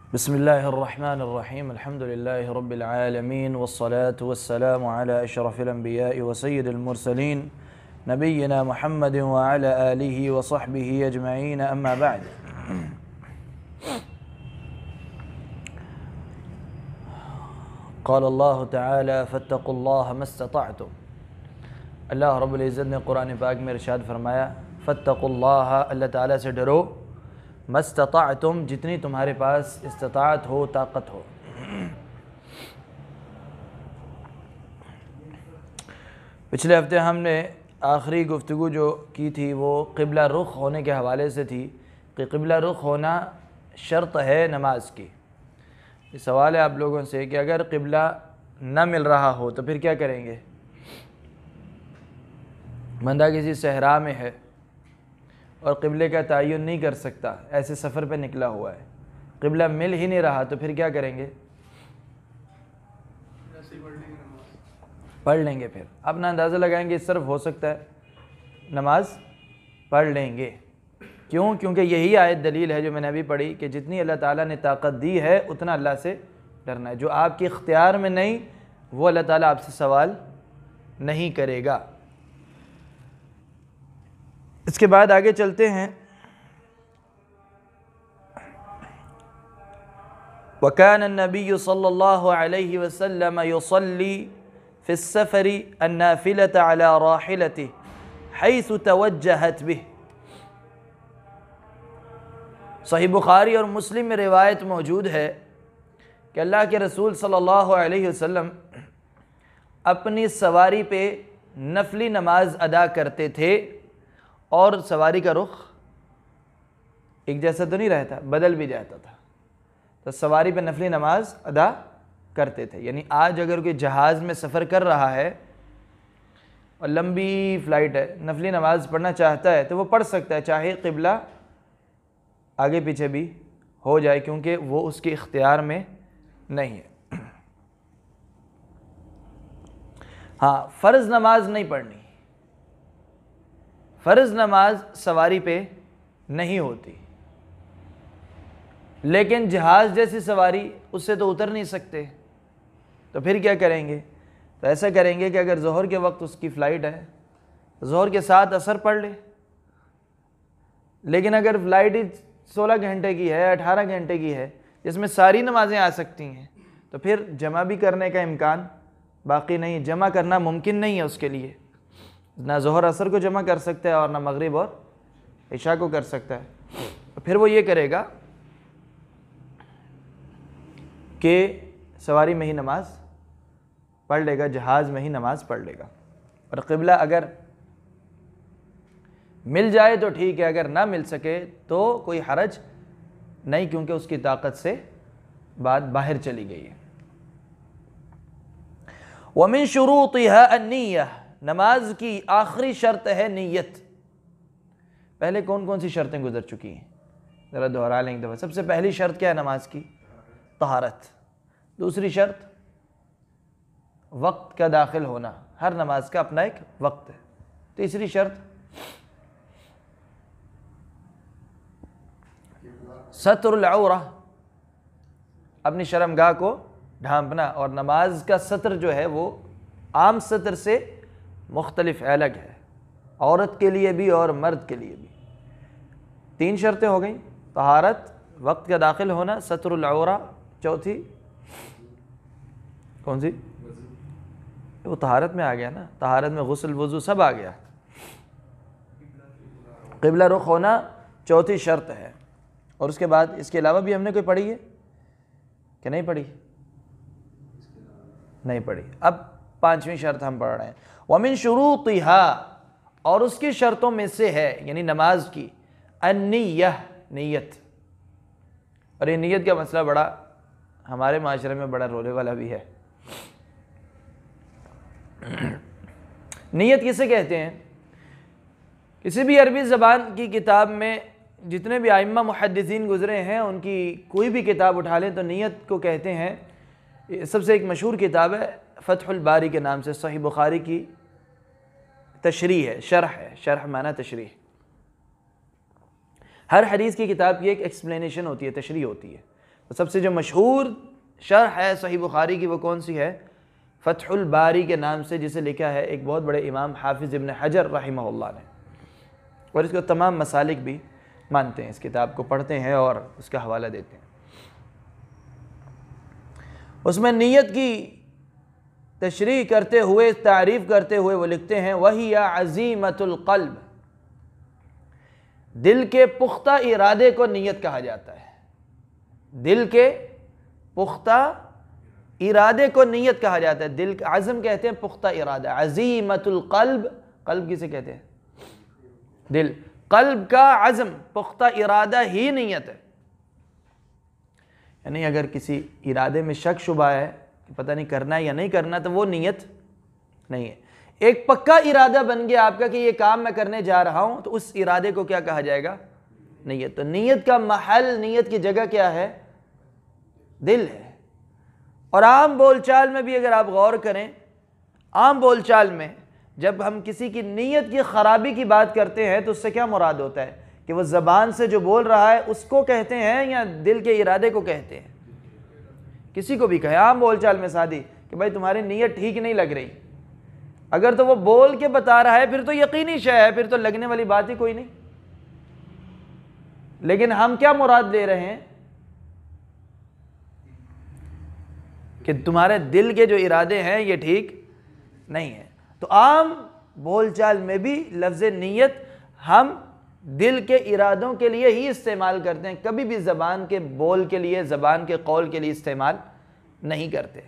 बिस्मिल्लाहिर्रहमानिर्रहीम अल्हम्दुलिल्लाहि रब्बिल आलमीन वस्सलातु वस्सलामु अला अशरफिल अंबियाइ व सय्यिदिल मुरसलीन नबिय्यिना मुहम्मदिन व अला आलिहि व सहबिहि अजमईन अम्मा बअद। क़ाल अल्लाहु तआला फत्तक़ुल्लाह मस्ततअतुम। अल्लाह रब्बुल इज़्ज़त ने कुरान पाक में इरशाद फरमाया, फत्तक़ुल्लाह, अल्लाह ताला से डरो, मस्ततअतुम, जितनी तुम्हारे पास इस्तिताअत हो, ताकत हो। पिछले हफ्ते हमने आखिरी गुफ्तगू जो की थी वो क़िबला रुख होने के हवाले से थी कि क़िबला रुख होना शर्त है नमाज की। ये सवाल है आप लोगों से कि अगर क़िबला न मिल रहा हो तो फिर क्या करेंगे। बंदा किसी सहरा में है और क़िबले का तयन नहीं कर सकता, ऐसे सफ़र पे निकला हुआ है, क़िबला मिल ही नहीं रहा, तो फिर क्या करेंगे। पढ़ लेंगे। फिर अपना अंदाज़ा लगाएंगे, इस तरफ हो सकता है नमाज पढ़ लेंगे। क्यों? क्योंकि यही आयत दलील है जो मैंने अभी पढ़ी कि जितनी अल्लाह ताला ने ताकत दी है उतना अल्लाह से डरना है। जो आपके इख्तियार में नहीं वो अल्लाह ताला आपसे सवाल नहीं करेगा। इसके बाद आगे चलते हैं। वकान नबी सल्लल्लाहु अलैहि वसल्लम युसल्ली फिस सफरी अन्नाफिलत अला राहिलतिही हैसु तवज्जहत बिह। सही बुखारी और मुस्लिम में रिवायत मौजूद है कि अल्लाह के रसूल सल्लल्लाहु अलैहि वसल्लम अपनी सवारी पे नफली नमाज अदा करते थे और सवारी का रुख एक जैसा तो नहीं रहता, बदल भी जाता था। तो सवारी पे नफली नमाज अदा करते थे। यानी आज अगर कोई जहाज़ में सफ़र कर रहा है और लंबी फ़्लाइट है, नफली नमाज पढ़ना चाहता है तो वो पढ़ सकता है, चाहे क़िबला आगे पीछे भी हो जाए, क्योंकि वो उसके इख्तियार में नहीं है। हाँ, फ़र्ज़ नमाज नहीं पढ़नी। फ़र्ज़ नमाज सवारी पे नहीं होती, लेकिन जहाज़ जैसी सवारी उससे तो उतर नहीं सकते, तो फिर क्या करेंगे। तो ऐसा करेंगे कि अगर ज़ोहर के वक्त उसकी फ़्लाइट है, ज़ोहर के साथ असर पढ़ ले। लेकिन अगर फ़्लाइट 16 घंटे की है, 18 घंटे की है, जिसमें सारी नमाज़ें आ सकती हैं, तो फिर जमा भी करने का इम्कान बाकी नहीं, जमा करना मुमकिन नहीं है उसके लिए। ना ज़ोहर असर को जमा कर सकता है और ना मगरिब और इशा को कर सकता है। तो फिर वो ये करेगा कि सवारी में ही नमाज पढ़ लेगा, जहाज़ में ही नमाज पढ़ लेगा। और क़िबला अगर मिल जाए तो ठीक है, अगर ना मिल सके तो कोई हरज नहीं, क्योंकि उसकी ताकत से बात बाहर चली गई है। वमिन शुरूतिहा अन्नियह, नमाज की आखिरी शर्त है नीयत। पहले कौन कौन सी शर्तें गुजर चुकी हैं, ज़रा दोहरा लें एक दफ़ा। सबसे पहली शर्त क्या है नमाज की? तहारत। दूसरी शर्त वक्त का दाखिल होना, हर नमाज का अपना एक वक्त है। तीसरी शर्त सत्रुल औरा, अपनी शर्मगाह को ढांपना। और नमाज का सत्र जो है वो आम सत्र से मुख्तलिफ अलग है, औरत के लिए भी और मर्द के लिए भी। 3 शर्तें हो गई, तहारत, वक्त का दाखिल होना, सत्रुल औरा, चौथी कौन सी? वो तहारत में आ गया ना, तहारत में गुस्ल वज़ू सब आ गया। क़िबला रुख होना चौथी शर्त है। और उसके बाद इसके अलावा भी हमने कोई पढ़ी है कि नहीं पढ़ी? नहीं पढ़ी। अब 5वीं शर्त हम पढ़ रहे हैं। वमिन शुरूतिहा, और उसकी शर्तों में से है, यानी नमाज की, अन्नियह, नीयत। और ये नीयत का मसला बड़ा हमारे माशरे में बड़ा रोले वाला भी है। नीयत किसे कहते हैं? किसी भी अरबी ज़बान की किताब में जितने भी आइम्मा मुहद्दिसीन गुज़रे हैं, उनकी कोई भी किताब उठा लें तो नीयत को कहते हैं। सबसे एक मशहूर किताब है फ़त्हुल बारी के नाम से, सही बुखारी की तशरीह है, शरह है, शरह माना तशरीह। हर हदीस की किताब की एक एक्सप्लेनेशन होती है, तशरीह होती है। सबसे जो मशहूर शरह है सही बुखारी की वो कौन सी है? फ़थहुल बारी के नाम से, जिसे लिखा है एक बहुत बड़े इमाम हाफिज़ इब्न हजर रहमहुल्लाह ने, और इसको तमाम मसालिक भी मानते हैं। इस किताब को पढ़ते हैं और उसका हवाला देते हैं। उसमें नीयत की तशरीह करते हुए, तारीफ़ करते हुए वो लिखते हैं, वही या अज़ीमतुल क़ल्ब, दिल के पुख्ता इरादे को नीयत कहा जाता है। दिल के पुख्ता इरादे को नीयत कहा जाता है। दिल का अज़म कहते हैं पुख्ता इरादा। अज़ीमतुल क़ल्ब, क़ल्ब किसे कहते हैं? दिल। क़ल्ब का अज़म, पुख्ता इरादा ही नीयत है। यानी अगर किसी इरादे में शक शुबा है कि पता नहीं करना है या नहीं करना, तो वो नीयत नहीं है। एक पक्का इरादा बन गया आपका कि ये काम मैं करने जा रहा हूं, तो उस इरादे को क्या कहा जाएगा? नीयत। तो नीयत का महल, नीयत की जगह क्या है? दिल है। और आम बोलचाल में भी अगर आप गौर करें, आम बोलचाल में जब हम किसी की नीयत की ख़राबी की बात करते हैं तो उससे क्या मुराद होता है? कि वो ज़बान से जो बोल रहा है उसको कहते हैं या दिल के इरादे को कहते हैं? किसी को भी कहे आम बोलचाल में शादी कि भाई तुम्हारी नीयत ठीक नहीं लग रही, अगर तो वो बोल के बता रहा है फिर तो यकीनी शय है, फिर तो लगने वाली बात ही कोई नहीं। लेकिन हम क्या मुराद ले रहे हैं कि तुम्हारे दिल के जो इरादे हैं ये ठीक नहीं है। तो आम बोलचाल में भी लफ्ज़ नीयत हम दिल के इरादों के लिए ही इस्तेमाल करते हैं, कभी भी ज़बान के बोल के लिए, ज़बान के कौल के लिए इस्तेमाल नहीं करते।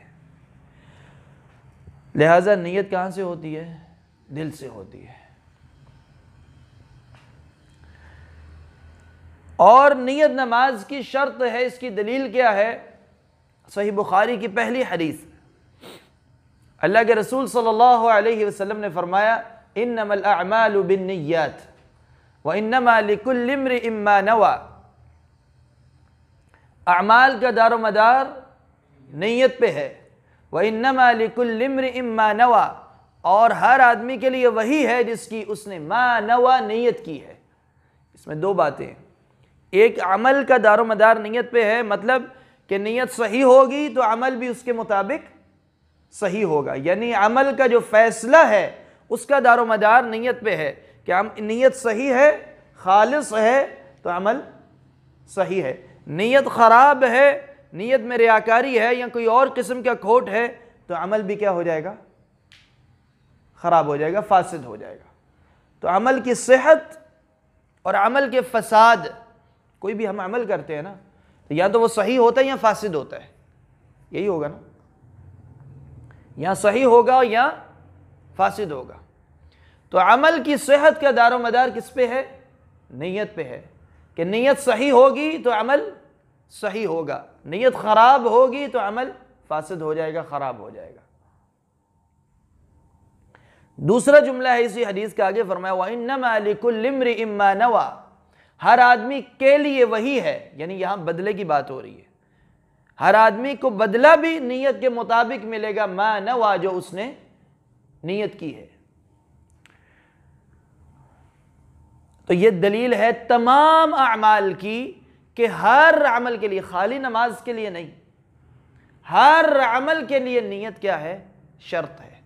लिहाजा नीयत कहाँ से होती है? दिल से होती है। और नीयत नमाज की शर्त है। इसकी दलील क्या है? सही बुखारी की पहली हदीस, अल्लाह के रसूल सल्लल्लाहु अलैहि वसल्लम ने फरमाया, इन्नमल अअमालु बिन्निय्यात व इन्नमा लिकुल्लि इम्रिइन मा नवा। अमाल का दारो मदार नीयत पे है। व इन्नमा लिकुल्लि इम्रिइन मा नवा, और हर आदमी के लिए वही है जिसकी उसने मा नवा नीयत की है। इसमें दो बातें, एक अमल का दारो मदार नीयत पे है, मतलब कि नीयत सही होगी तो अमल भी उसके मुताबिक सही होगा। यानी अमल का जो फैसला है उसका दारो मदार नीयत पे है कि हम नीयत सही है, खालिस है तो अमल सही है। नीयत ख़राब है, नीयत में रियाकारी है या कोई और किस्म का खोट है, तो अमल भी क्या हो जाएगा? ख़राब हो जाएगा, फासिद हो जाएगा। तो अमल की सेहत और अमल के फसाद, कोई भी हम अमल करते हैं ना, तो या तो वो सही होता है या फासिद होता है, यही होगा ना, या सही होगा या फासिद होगा। तो अमल की सेहत का दारो मदार किस पे है? नीयत पे है कि नीयत सही होगी तो अमल सही होगा, नीयत ख़राब होगी तो अमल फासिद हो जाएगा, ख़राब हो जाएगा। दूसरा जुमला है इसी हदीस का, आगे फरमाया व इन्नमा लिकुल्लि इम्रिइन मा नवा, हर आदमी के लिए वही है। यानी यहाँ बदले की बात हो रही है, हर आदमी को बदला भी नीयत के मुताबिक मिलेगा, मा नवा, जो उसने नीयत की है। तो ये दलील है तमाम अमाल की कि हर अमल के लिए, खाली नमाज के लिए नहीं, हर अमल के लिए नीयत क्या है? शर्त है।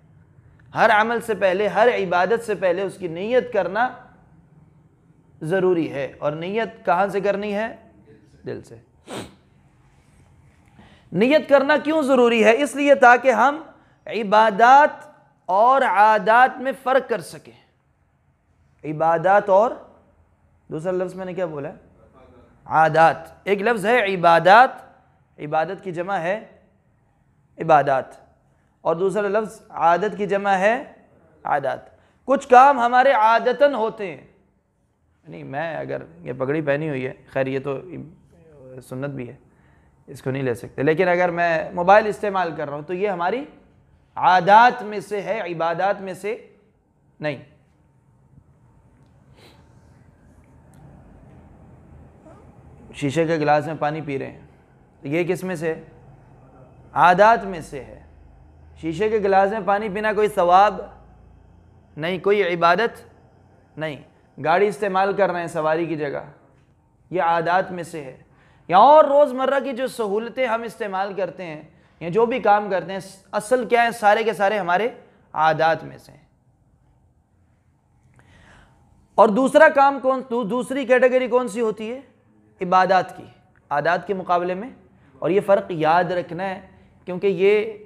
हर अमल से पहले, हर इबादत से पहले उसकी नीयत करना ज़रूरी है। और नीयत कहाँ से करनी है? दिल से। नीयत करना क्यों ज़रूरी है? इसलिए ताकि हम इबादत और आदात में फ़र्क कर सकें। इबादत और दूसरा लफ्ज़ मैंने क्या बोला? आदात। एक लफ्ज़ है इबादत, इबादत की जमा है इबादत, और दूसरा लफ्ज़ आदत की जमा है आदात। कुछ काम हमारे आदतन होते हैं, नहीं मैं अगर ये पगड़ी पहनी हुई है, खैर ये तो सुन्नत भी है, इसको नहीं ले सकते, लेकिन अगर मैं मोबाइल इस्तेमाल कर रहा हूँ तो ये हमारी आदात में से है, इबादत में से नहीं। शीशे के गिलास में पानी पी रहे हैं तो ये किस में से है? आदात में से है। शीशे के गिलास में पानी पीना कोई सवाब नहीं, कोई इबादत नहीं। गाड़ी इस्तेमाल कर रहे हैं सवारी की जगह, ये आदात में से है। या और रोज़मर्रा की जो सहूलतें हम इस्तेमाल करते हैं या जो भी काम करते हैं, असल क्या है, सारे के सारे हमारे आदात में से हैं। और दूसरा काम दूसरी कैटेगरी कौन सी होती है? इबादत की, आदात के मुकाबले में। और ये फ़र्क याद रखना है, क्योंकि ये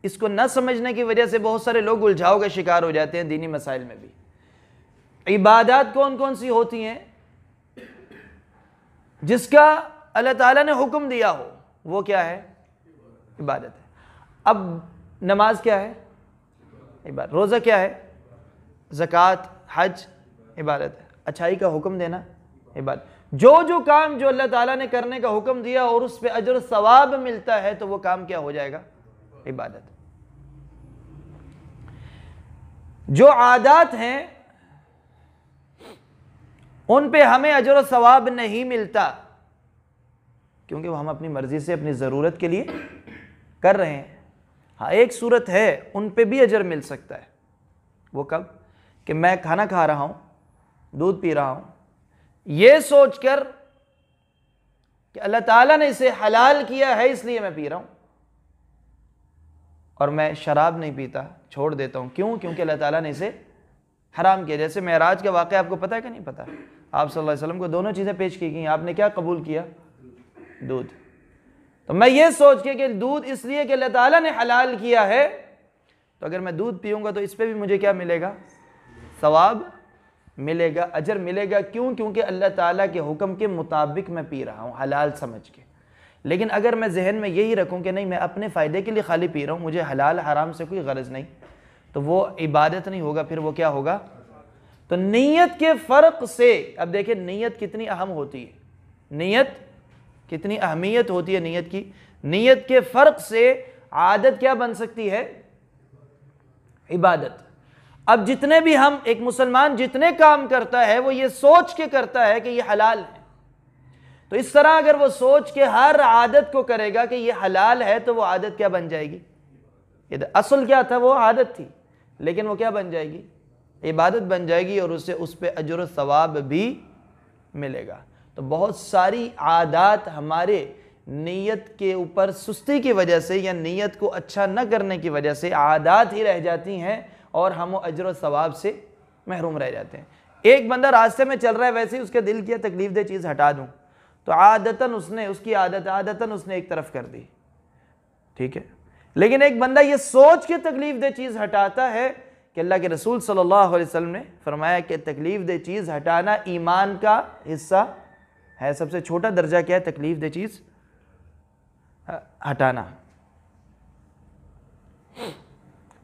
इसको न समझने की वजह से बहुत सारे लोग उलझाव का शिकार हो जाते हैं दीनी मसाइल में भी। इबादत कौन कौन सी होती हैं? जिसका अल्लाह ताला ने हुक्म दिया हो वो क्या है? इबादत है। अब नमाज क्या है? इबादत। रोज़ा क्या है? ज़कात, हज, इबादत है। अच्छाई का हुक्म देना, इबादत। जो काम जो अल्लाह ताला ने करने का हुक्म दिया और उस पर अजर सवाब मिलता है तो वो काम क्या हो जाएगा? इबादत। जो आदात हैं उन पे हमें अजर सवाब नहीं मिलता, क्योंकि वो हम अपनी मर्जी से अपनी ज़रूरत के लिए कर रहे हैं। हाँ, एक सूरत है उन पे भी अजर मिल सकता है। वो कब? कि मैं खाना खा रहा हूँ, दूध पी रहा हूँ, ये सोचकर कि अल्लाह ताला ने इसे हलाल किया है इसलिए मैं पी रहा हूँ, और मैं शराब नहीं पीता, छोड़ देता हूँ। क्यों? क्योंकि अल्लाह ताला ने इसे हराम किया। जैसे मेराज का वाक़या आपको पता है कि नहीं पता? आप सल्लल्लाहु अलैहि वसल्लम को दोनों चीज़ें पेश की गई, आपने क्या कबूल किया? दूध। तो मैं ये सोच के कि दूध इसलिए कि अल्लाह ताला ने हलाल किया है, तो अगर मैं दूध पीऊँगा तो इस पर भी मुझे क्या मिलेगा? सवाब मिलेगा, अजर मिलेगा। क्यों? क्योंकि अल्लाह ताला के हुक्म के मुताबिक मैं पी रहा हूँ, हलाल समझ के। लेकिन अगर मैं जहन में यही रखूँ कि नहीं, मैं अपने फ़ायदे के लिए खाली पी रहा हूँ, मुझे हलाल हराम से कोई गरज नहीं, तो वो इबादत नहीं होगा। फिर वो क्या होगा? तो नीयत के फ़र्क से, अब देखिए नीयत कितनी अहम होती है, नीयत कितनी अहमियत होती है नीयत की। नीयत के फ़र्क से आदत क्या बन सकती है? इबादत। अब जितने भी हम, एक मुसलमान जितने काम करता है वो ये सोच के करता है कि ये हलाल है, तो इस तरह अगर वो सोच के हर आदत को करेगा कि ये हलाल है, तो वो आदत क्या बन जाएगी? असल क्या था? वो आदत थी, लेकिन वो क्या बन जाएगी? इबादत बन जाएगी, और उससे उस पर अजर व सवाब भी मिलेगा। तो बहुत सारी आदत हमारे नीयत के ऊपर सुस्ती की वजह से या नीयत को अच्छा न करने की वजह से आदत ही रह जाती हैं, और हम अजर व सवाब से महरूम रह जाते हैं। एक बंदा रास्ते में चल रहा है, वैसे ही उसके दिल की तकलीफ दे चीज़ हटा दूँ, तो आदतन उसने, उसकी आदतन उसने एक तरफ कर दी, ठीक है। लेकिन एक बंदा ये सोच के तकलीफ दे चीज़ हटाता है कि अल्लाह के रसूल सल्लल्लाहु अलैहि वसल्लम ने फरमाया कि तकलीफ दे चीज़ हटाना ईमान का हिस्सा है। सबसे छोटा दर्जा क्या है? तकलीफ दे चीज़ हटाना।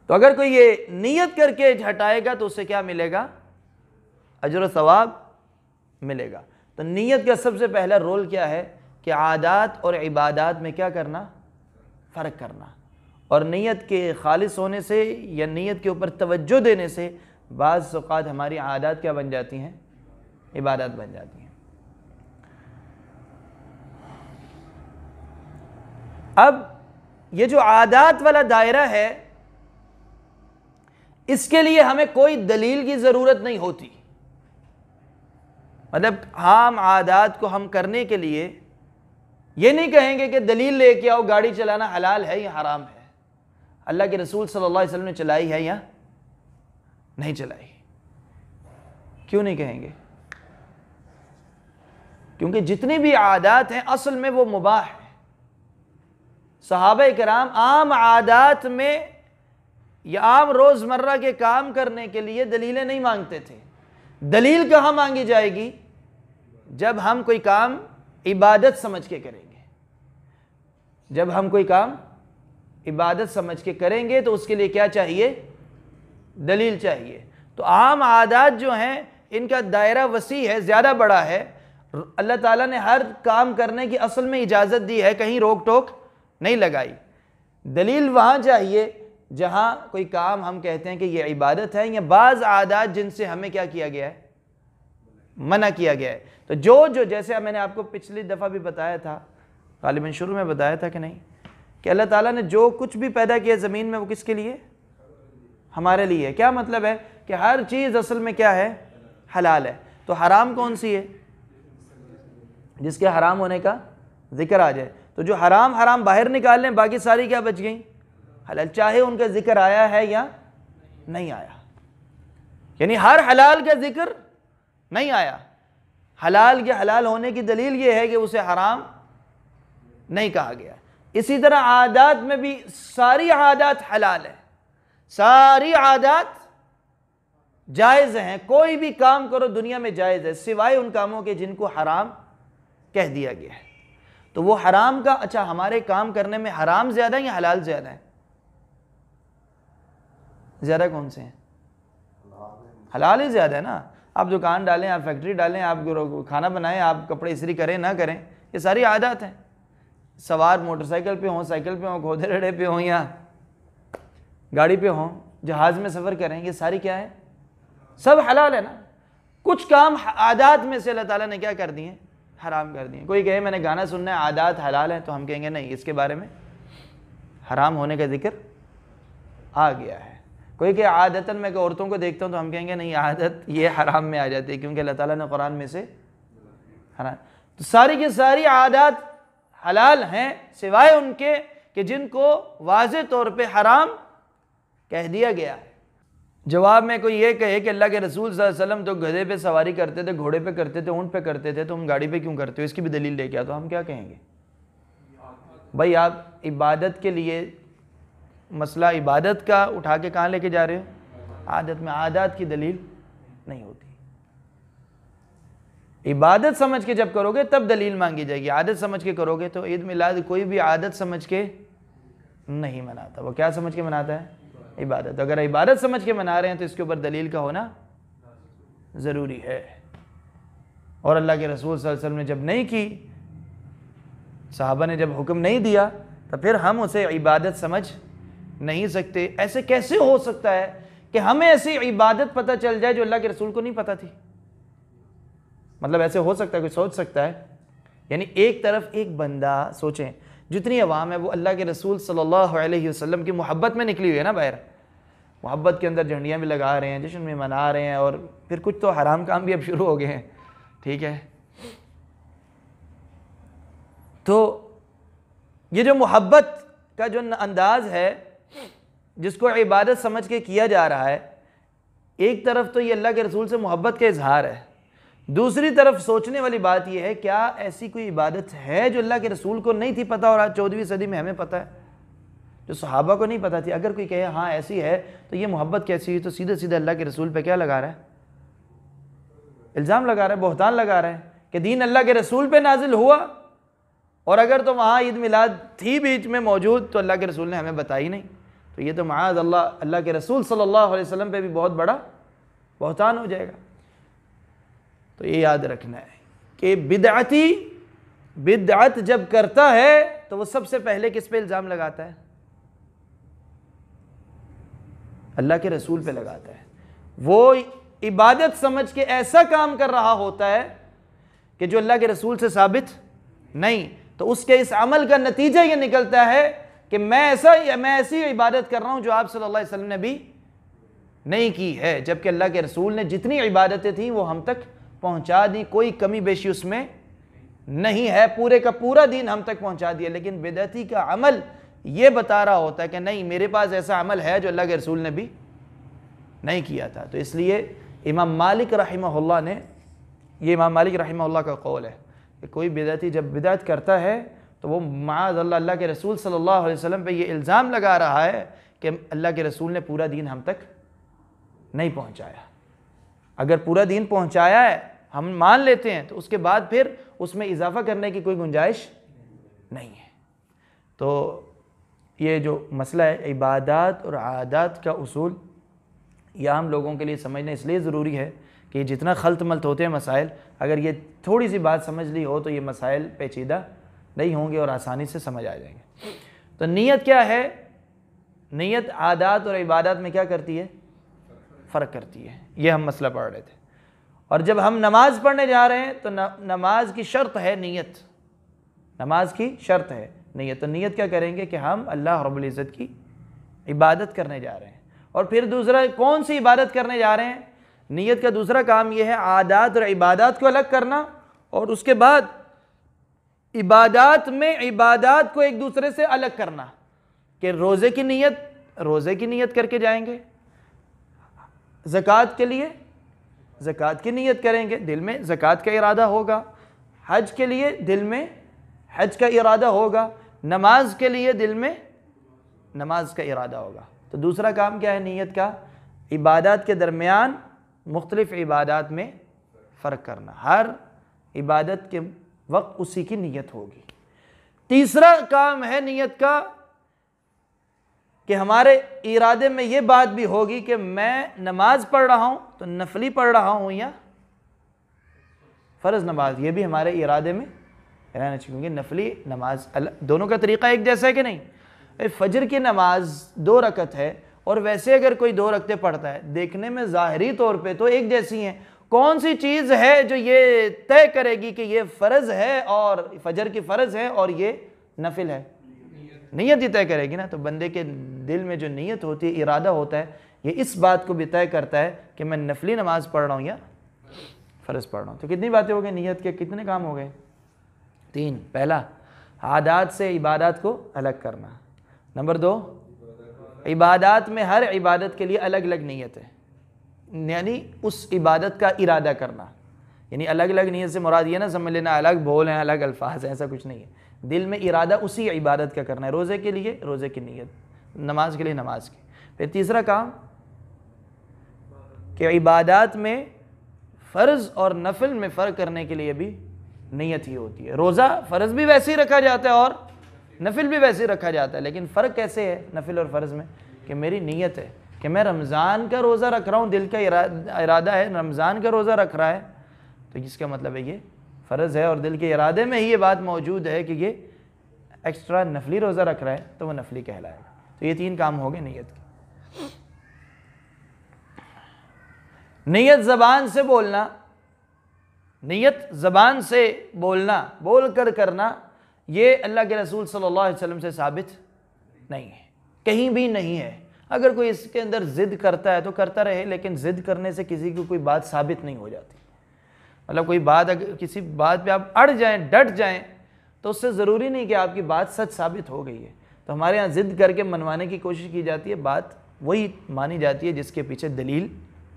तो अगर कोई ये नियत करके हटाएगा तो उसे क्या मिलेगा? अजर सवाब मिलेगा। तो नियत का सबसे पहला रोल क्या है कि आदात और इबादत में क्या करना? फ़र्क करना। और नियत के खालिस होने से या नियत के ऊपर तवज्जो देने से बाज़ औक़ात हमारी आदात क्या बन जाती हैं? इबादत बन जाती हैं। अब ये जो आदात वाला दायरा है, इसके लिए हमें कोई दलील की ज़रूरत नहीं होती। मतलब हम आदात को हम करने के लिए ये नहीं कहेंगे कि दलील लेके आओ, गाड़ी चलाना हलाल है या हराम है, अल्लाह के रसूल सल्लल्लाहु अलैहि वसल्लम ने चलाई है या नहीं चलाई। क्यों नहीं कहेंगे? क्योंकि जितनी भी आदात हैं असल में वो मुबाह है। सहाबा किराम आम आदात में या आम रोज़मर्रा के काम करने के लिए दलीलें नहीं मांगते थे। दलील कहाँ मांगी जाएगी? जब हम कोई काम इबादत समझ के करेंगे। जब हम कोई काम इबादत समझ के करेंगे तो उसके लिए क्या चाहिए? दलील चाहिए। तो आम आदात जो हैं इनका दायरा वसी है, ज़्यादा बड़ा है। अल्लाह ताला ने हर काम करने की असल में इजाज़त दी है, कहीं रोक टोक नहीं लगाई। दलील वहाँ चाहिए जहाँ कोई काम हम कहते हैं कि ये इबादत है, या बाज़ आदात जिनसे हमें क्या किया गया है? मना किया गया है। तो जो जैसे मैंने आपको पिछली दफ़ा भी बताया था, गालिबन शुरू में बताया था कि नहीं, कि अल्लाह ताला ने जो कुछ भी पैदा किया ज़मीन में वो किसके लिए? हमारे लिए है। क्या मतलब है? कि हर चीज़ असल में क्या है? हलाल है। तो हराम कौन सी है? जिसके हराम होने का ज़िक्र आ जाए। तो जो हराम हराम बाहर निकाल लें, बाकी सारी क्या बच गई? हलाल, चाहे उनका ज़िक्र आया है या नहीं आया। यानी हर हलाल का ज़िक्र नहीं आया। हलाल के हलाल होने की दलील ये है कि उसे हराम नहीं कहा गया। इसी तरह आदात में भी सारी आदात हलाल है, सारी आदात जायज़ हैं। कोई भी काम करो दुनिया में जायज़ है, सिवाय उन कामों के जिनको हराम कह दिया गया है। तो वो हराम का, अच्छा हमारे काम करने में हराम ज़्यादा है या हलाल ज़्यादा है? ज़्यादा कौन से हैं? हलाल ही ज़्यादा है ना। आप दुकान डालें, आप फैक्ट्री डालें, आप खाना बनाएं, आप कपड़े इस्त्री करें ना करें, ये सारी आदत हैं। सवार मोटरसाइकिल पे हों, साइकिल पे हों, घोड़े रेड़े पे हों या गाड़ी पे हों, जहाज़ में सफ़र करें, ये सारी क्या है? सब हलाल है ना। कुछ काम आदात में से अल्लाह ताला ने क्या कर दिए? हराम कर दिए। कोई कहे मैंने गाना सुनना है, आदात हलाल है, तो हम कहेंगे नहीं, इसके बारे में हराम होने का जिक्र आ गया है। कोई कहे आदतन मैं औरतों को देखता हूँ, तो हम कहेंगे नहीं, आदत ये हराम में आ जाती है, क्योंकि अल्लाह ताला ने कुरान में से हराम। तो सारी की सारी आदत हलाल हैं, सिवाय उनके कि जिनको वाज़े तौर पे हराम कह दिया गया है। जवाब में कोई ये कहे कि अल्लाह के रसूल सल्लल्लाहु अलैहि वसल्लम तो गधे पे सवारी करते थे, घोड़े पे करते थे, ऊँट पे करते थे, तो हम गाड़ी पे क्यों करते हो? इसकी भी दलील लेके आओ। तो हम क्या कहेंगे? भाई आप इबादत के लिए, मसला इबादत का उठा के कहाँ लेके जा रहे हो? आदत में। आदत की दलील नहीं होती। इबादत समझ के जब करोगे तब दलील मांगी जाएगी। आदत समझ के करोगे तो ईद मिलाद कोई भी आदत समझ के नहीं मनाता। वो क्या समझ के मनाता है? इबादत। अगर इबादत समझ के मना रहे हैं तो इसके ऊपर दलील का होना ज़रूरी है। और अल्लाह के रसूल सल्लल्लाहु अलैहि वसल्लम ने जब नहीं की, सहाबा ने जब हुक्म नहीं दिया, तो फिर हम उसे इबादत समझ नहीं सकते। ऐसे कैसे हो सकता है कि हमें ऐसी इबादत पता चल जाए जो अल्लाह के रसूल को नहीं पता थी? मतलब ऐसे हो सकता है? कोई सोच सकता है? यानी एक तरफ एक बंदा, सोचें जितनी अवाम है वो अल्लाह के रसूल सल्लल्लाहु अलैहि वसल्लम की मोहब्बत में निकली हुई है ना बाहर। मोहब्बत के अंदर झंडियाँ भी लगा रहे हैं, जश्न में मना रहे हैं, और फिर कुछ तो हराम काम भी अब शुरू हो गए हैं। ठीक है, तो ये जो मोहब्बत का जो अंदाज है जिसको इबादत समझ के किया जा रहा है, एक तरफ तो ये अल्लाह के रसूल से मोहब्बत का इजहार है, दूसरी तरफ सोचने वाली बात यह है क्या ऐसी कोई इबादत है जो अल्लाह के रसूल को नहीं थी पता और आज 14वीं सदी में हमें पता है, जो सहाबा को नहीं पता थी? अगर कोई कहे हाँ ऐसी है तो ये मोहब्बत कैसी हुई, तो सीधे सीधे अल्लाह के रसूल पे क्या लगा रहा है? इल्ज़ाम लगा रहा है, बहतान लगा रहा है कि दीन अल्लाह के रसूल पे नाजिल हुआ, और अगर तो वहाँ ईद मिलाद थी बीच में मौजूद तो अल्लाह के रसूल ने हमें बताई नहीं, तो ये तो माज़ अल्लाह के रसूल सल्लल्लाहु अलैहि वसल्लम पे भी बहुत बड़ा बहतान हो जाएगा। तो ये याद रखना है कि बिदअत जब करता है तो वो सबसे पहले किस पे इल्ज़ाम लगाता है? अल्लाह के रसूल पे लगाता है। वो इबादत समझ के ऐसा काम कर रहा होता है कि जो अल्लाह के रसूल से साबित नहीं, तो उसके इस अमल का नतीजा ये निकलता है कि मैं ऐसी इबादत कर रहा हूं जो आप सल्लल्लाहु अलैहि वसल्लम ने भी नहीं की है, जबकि अल्लाह के रसूल ने जितनी इबादतें थी वो हम तक पहुंचा दी, कोई कमी बेशी उसमें नहीं है, पूरे का पूरा दीन हम तक पहुंचा दिया। लेकिन बिदअती का अमल ये बता रहा होता है कि नहीं, मेरे पास ऐसा अमल है जो अल्लाह के रसूल ने भी नहीं किया था। तो इसलिए इमाम मालिक रहिमहुल्लाह ने, ये इमाम मालिक रहिमहुल्लाह का कौल है कि कोई बिदअती जब बिदअत करता है तो वो माज़ अल्लाह के रसूल सल्लल्लाहु अलैहि वसल्लम पे ये इल्ज़ाम लगा रहा है कि अल्लाह के रसूल ने पूरा दीन हम तक नहीं पहुंचाया। अगर पूरा दीन पहुंचाया है हम मान लेते हैं तो उसके बाद फिर उसमें इजाफा करने की कोई गुंजाइश नहीं है। तो ये जो मसला है इबादत और आदत का उसूल, यह हम लोगों के लिए समझना इसलिए ज़रूरी है कि जितना खल्त मल्त होते हैं मसाइल, अगर ये थोड़ी सी बात समझ ली हो तो ये मसाइल पेचीदा नहीं होंगे और आसानी से समझ आ जाएंगे। तो नीयत क्या है? नीयत आदत और इबादत में क्या करती है? फ़र्क करती है। ये हम मसला पढ़ रहे थे। और जब हम नमाज पढ़ने जा रहे हैं तो नमाज की शर्त है नीयत, नमाज की शर्त है नीयत। तो नीयत क्या करेंगे कि हम अल्लाह रब्बुल इज़्ज़त की इबादत करने जा रहे हैं। और फिर दूसरा कौन सी इबादत करने जा रहे हैं? नीयत का दूसरा काम यह है आदत और इबादत को अलग करना, और उसके बाद इबादात में इबादात को एक दूसरे से अलग करना, कि रोज़े की नीयत करके जाएंगे, ज़कात के लिए ज़कात की नीयत करेंगे, दिल में ज़कात का इरादा होगा, हज के लिए दिल में हज का इरादा होगा, नमाज के लिए दिल में नमाज का इरादा होगा। तो दूसरा काम क्या है नीयत का? इबादत के दरमियान मुख्तलिफ इबादत में फ़र्क करना, हर इबादत के वक्त उसी की नीयत होगी। तीसरा काम है नीयत का कि हमारे इरादे में ये बात भी होगी कि मैं नमाज पढ़ रहा हूँ तो नफली पढ़ रहा हूँ या फ़र्ज़ नमाज, ये भी हमारे इरादे में रहना चाहिए, क्योंकि नफली नमाज दोनों का तरीक़ा एक जैसा है कि नहीं। फ़जर की नमाज 2 रकत है और वैसे अगर कोई 2 रकतें पढ़ता है, देखने में ज़ाहिरी तौर पे तो एक जैसी हैं। कौन सी चीज़ है जो ये तय करेगी कि ये फ़र्ज़ है और फ़जर की फ़र्ज़ है और ये नफिल है? नीयत ही तय करेगी ना। तो बंदे के दिल में जो नीयत होती है, इरादा होता है, ये इस बात को भी तय करता है कि मैं नफली नमाज पढ़ रहा हूँ या फ़र्ज़ पढ़ रहा हूँ। तो कितनी बातें हो गई नीयत के, कितने काम हो गए? 3। पहला, आदात से इबादत को अलग करना। नंबर 2, इबादत में हर इबादत के लिए अलग अलग नीयत है, यानी उस इबादत का इरादा करना। यानी अलग अलग नीयत से मुराद ये ना समझ लेना अलग बोल हैं, अलग अल्फाज हैं, ऐसा कुछ नहीं है। दिल में इरादा उसी इबादत का करना है। रोज़े के लिए रोज़े की नीयत, नमाज के लिए नमाज की। फिर तीसरा काम कि इबादत में फ़र्ज़ और नफिल में फ़र्क करने के लिए भी नीयत ही होती है। रोज़ा फ़र्ज़ भी वैसे ही रखा जाता है और नफिल भी वैसे ही रखा जाता है, लेकिन फ़र्क कैसे है नफिल और फ़र्ज़ में? कि मेरी नीयत है कि मैं रमज़ान का रोज़ा रख रहा हूँ, दिल का इरादा है रमज़ान का रोज़ा रख रहा है, तो इसका मतलब है ये फ़र्ज़ है और दिल के इरादे में ही ये बात मौजूद है कि ये एक्स्ट्रा नफली रोज़ा रख रहा है, तो वह नफली कहलाएगा। तो ये 3 काम हो गए नीयत के। नीयत ज़बान से बोलना, नीयत ज़बान से बोलना, बोल कर करना, ये अल्लाह के रसूल सल्लल्लाहु अलैहि वसल्लम से साबित नहीं है, कहीं भी नहीं है। अगर कोई इसके अंदर ज़िद करता है तो करता रहे, लेकिन ज़िद करने से किसी की कोई बात साबित नहीं हो जाती। मतलब कोई बात, अगर किसी बात पे आप अड़ जाएं, डट जाएं, तो उससे ज़रूरी नहीं कि आपकी बात सच साबित हो गई है। तो हमारे यहाँ ज़िद करके मनवाने की कोशिश की जाती है, बात वही मानी जाती है जिसके पीछे दलील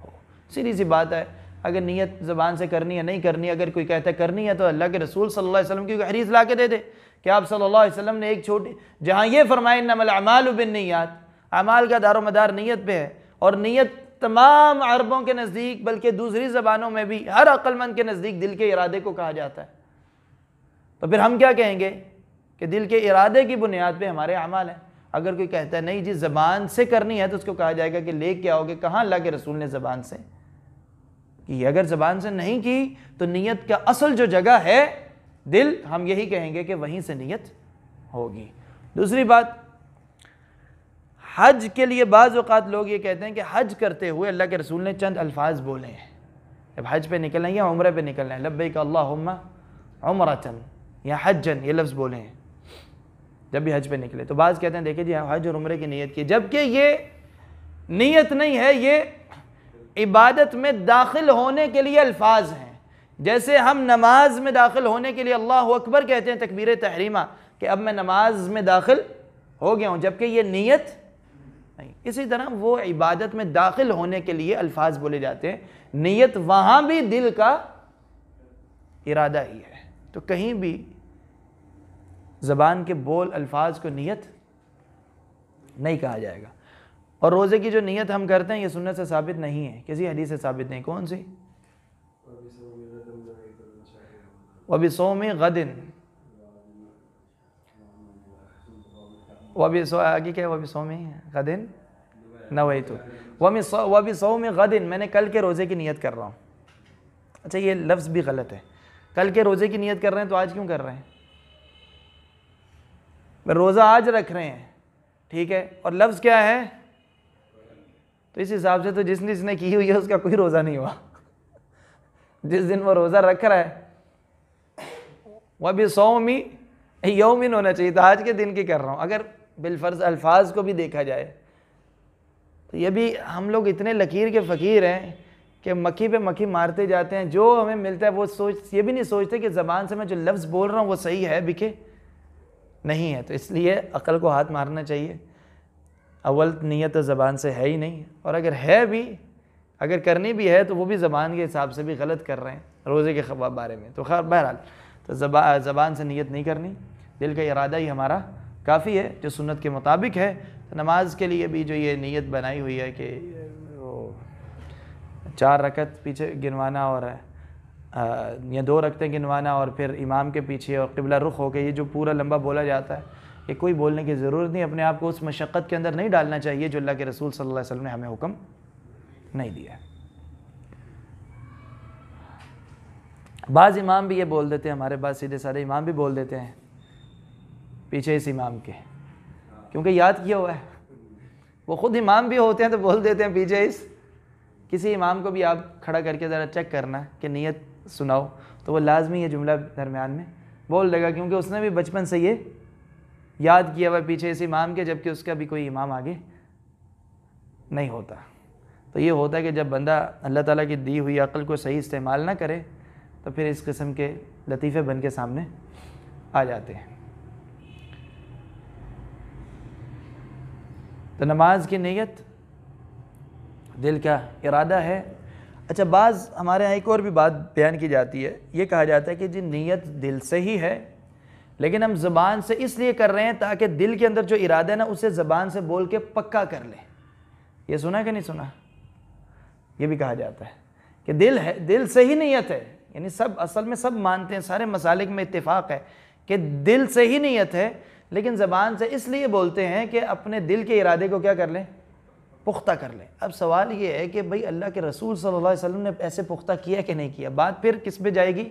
हो। सीधी सी बात है, अगर नीयत ज़बान से करनी है नहीं करनी, अगर कोई कहता है करनी है तो अल्लाह के रसूल सल्लल्लाहु अलैहि वसल्लम की हदीस ला के दे दे कि आप सल्लल्लाहु अलैहि वसल्लम ने एक छोटी, जहाँ ये फरमाए इन्नमल अमालु बिन्नियात, अमाल का दारोमदार नीयत पे है, और नीयत तमाम अरबों के नज़दीक, बल्कि दूसरी ज़बानों में भी हर अक्लमंद के नज़दीक दिल के इरादे को कहा जाता है। तो फिर हम क्या कहेंगे कि दिल के इरादे की बुनियाद पे हमारे अमाल हैं। अगर कोई कहता है नहीं जी ज़बान से करनी है, तो उसको कहा जाएगा कि ले क्या आओगे, कहाँ अल्लाह के रसूल ने ज़बान से की? अगर ज़बान से नहीं की तो नीयत का असल जो जगह है दिल, हम यही कहेंगे कि वहीं से नीयत होगी। दूसरी बात, हज के लिए बाज़ औक़ात लोग ये कहते हैं कि हज करते हुए अल्लाह के रसूल ने चंद अल्फाज बोले हैं। जब हज पे निकलना है या उम्रे पे निकलना है, लब्बैक अल्लाहुम्मा उम्रतन या हज्जन, ये लफ्ज़ बोले हैं जब भी हज पे निकले। तो बाज़ कहते हैं देखिए जी हज और उम्रे की नीयत की, जबकि ये नीयत नहीं है, ये इबादत में दाखिल होने के लिए अल्फाज हैं। जैसे हम नमाज में दाखिल होने के लिए अल्लाह अकबर कहते हैं तकबीर तहरीमा, कि अब मैं नमाज में दाखिल हो गया हूँ, जबकि ये नीयत नहीं। इसी तरह वो इबादत में दाखिल होने के लिए अल्फाज बोले जाते हैं, नीयत वहाँ भी दिल का इरादा ही है। तो कहीं भी ज़बान के बोल अल्फाज को नीयत नहीं कहा जाएगा। और रोज़े की जो नीयत हम करते हैं ये सुन्नत से साबित नहीं है, किसी हदीस से साबित नहीं। कौन सी? वबिसौमी गदिन, आगे क्या? वबिसौमी गदिन नवैतु, वबिसौमी गदिन, मैंने कल के रोज़े की नीयत कर रहा हूँ। अच्छा ये लफ्ज़ भी गलत है, कल के रोज़े की नीयत कर रहे हैं तो आज क्यों कर रहे हैं? रोज़ा आज रख रहे हैं, ठीक है, और लफ्ज़ क्या है? तो इस हिसाब से तो जिसने की हुई है उसका कोई रोज़ा नहीं हुआ। जिस दिन वो रोज़ा रख रहा है वह भी सौमी यौमिन होना चाहिए, तो आज के दिन की कर रहा हूँ। अगर बिलफर्ज अल्फाज को भी देखा जाए तो ये भी हम लोग इतने लकीर के फ़कीर हैं कि मक्खी पे मक्खी मारते जाते हैं, जो हमें मिलता है वो ये भी नहीं सोचते कि ज़बान से मैं जो लफ्ज़ बोल रहा हूँ वो सही है भी कि नहीं है। तो इसलिए अक़ल को हाथ मारना चाहिए। अव्वल नीयत तो ज़बान से है ही नहीं, और अगर है भी, अगर करनी भी है तो वो भी ज़बान के हिसाब से भी गलत कर रहे हैं रोज़े के बारे में। तो खैर बहरहाल, तो ज़बान से नीयत नहीं करनी, दिल का इरादा ही हमारा काफ़ी है जो सुन्नत के मुताबिक है। तो नमाज के लिए भी जो ये नीयत बनाई हुई है कि वो 4 रकत पीछे गिनवाना और या 2 रकतें गिनवाना और फिर इमाम के पीछे और क़िबला रुख होकर ये जो पूरा लंबा बोला जाता है, ये कोई बोलने की ज़रूरत नहीं। अपने आप को उस मशक्क़त के अंदर नहीं डालना चाहिए जो अल्लाह के रसूल सल्लल्लाहु अलैहि वसल्लम ने हमें हुक्म नहीं दिया। बाज़ इमाम भी ये बोल देते हैं, हमारे पास सीधे साधे इमाम भी बोल देते हैं पीछे इस इमाम के, क्योंकि याद किया हुआ है, वो ख़ुद इमाम भी होते हैं तो बोल देते हैं पीछे इस किसी इमाम को भी आप खड़ा करके ज़रा चेक करना कि नीयत सुनाओ, तो वो लाजमी ये जुमला दरमियान में बोल देगा, क्योंकि उसने भी बचपन से ये याद किया हुआ पीछे इस इमाम के, जबकि उसका भी कोई इमाम आगे नहीं होता। तो ये होता है कि जब बंदा अल्लाह ताला की दी हुई अक़ल को सही इस्तेमाल ना करे तो फिर इस किस्म के लतीफ़े बन के सामने आ जाते हैं। तो नमाज की नीयत दिल का इरादा है। अच्छा, बाज़ हमारे यहाँ एक और भी बात बयान की जाती है, ये कहा जाता है कि जी नीयत दिल से ही है, लेकिन हम ज़बान से इसलिए कर रहे हैं ताकि दिल के अंदर जो इरादा है ना उसे ज़बान से बोल के पक्का कर लें। ये सुना कि नहीं सुना? ये भी कहा जाता है कि दिल है, दिल से ही नीयत है, यानी सब असल में सब मानते हैं, सारे मसालिक में इत्तेफाक है कि दिल से ही नीयत है, लेकिन ज़बान से इसलिए बोलते हैं कि अपने दिल के इरादे को क्या कर लें, पुख्ता कर लें। अब सवाल ये है कि भाई अल्लाह के रसूल सल्लल्लाहु अलैहि वसल्लम ने ऐसे पुख्ता किया कि नहीं किया? बात फिर किस पे जाएगी?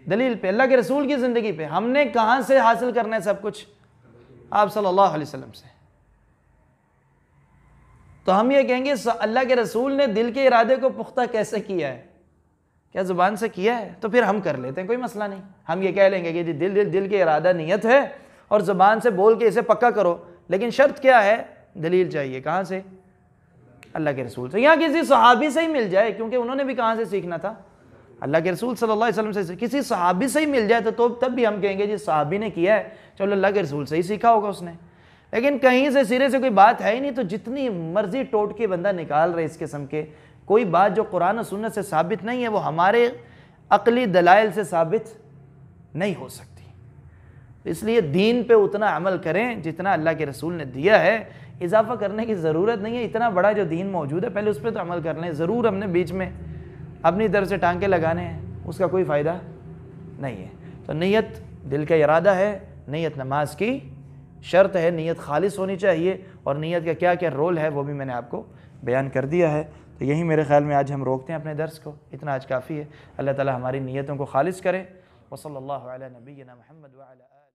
दलील पे, अल्लाह के रसूल की ज़िंदगी पे। हमने कहाँ से हासिल करना है सब कुछ? आप सल्लल्लाहु अलैहि वसल्लम से। तो हम ये कहेंगे अल्लाह के रसूल ने दिल के इरादे को पुख्ता कैसे किया है? क्या ज़ुबान से किया है? तो फिर हम कर लेते हैं, कोई मसला नहीं। हम ये कह लेंगे कि जी दिल के इरादा नीयत है और ज़ुबान से बोल के इसे पक्का करो, लेकिन शर्त क्या है? दलील चाहिए। कहाँ से? अल्लाह के रसूल से, या किसी सहाबी से ही मिल जाए, क्योंकि उन्होंने भी कहाँ से सीखना था? अल्लाह के रसूल सल्लल्लाहु अलैहि वसल्लम से। किसी सहाबी से ही मिल जाए तो तब भी हम कहेंगे जी सहाबी ने किया है, चलो अल्लाह के रसूल से ही सीखा होगा उसने। लेकिन कहीं से सिरे से कोई बात है ही नहीं, तो जितनी मर्जी टोट के बंदा निकाल रहे इस किस्म के, कोई बात जो कुरान और सुन्नत से साबित नहीं है वो हमारे अक्ली दलाइल से साबित नहीं हो सकती। इसलिए दीन पे उतना अमल करें जितना अल्लाह के रसूल ने दिया है, इजाफा करने की ज़रूरत नहीं है। इतना बड़ा जो दीन मौजूद है पहले उस पर तो अमल कर लें। ज़रूर हमने बीच में अपनी तरफ से टांके लगाने हैं, उसका कोई फ़ायदा नहीं है। तो नीयत दिल का इरादा है, नीयत नमाज की शर्त है, नीयत खालिस होनी चाहिए, और नीयत का क्या क्या रोल है वो भी मैंने आपको बयान कर दिया है। तो यही मेरे ख़्याल में आज हम रोकते हैं अपने दर्स को, इतना आज काफ़ी है। अल्लाह ताला हमारी नीयतों को खालिस करे। वसल्लल्लाहु अला नबीना मुहम्मद व अला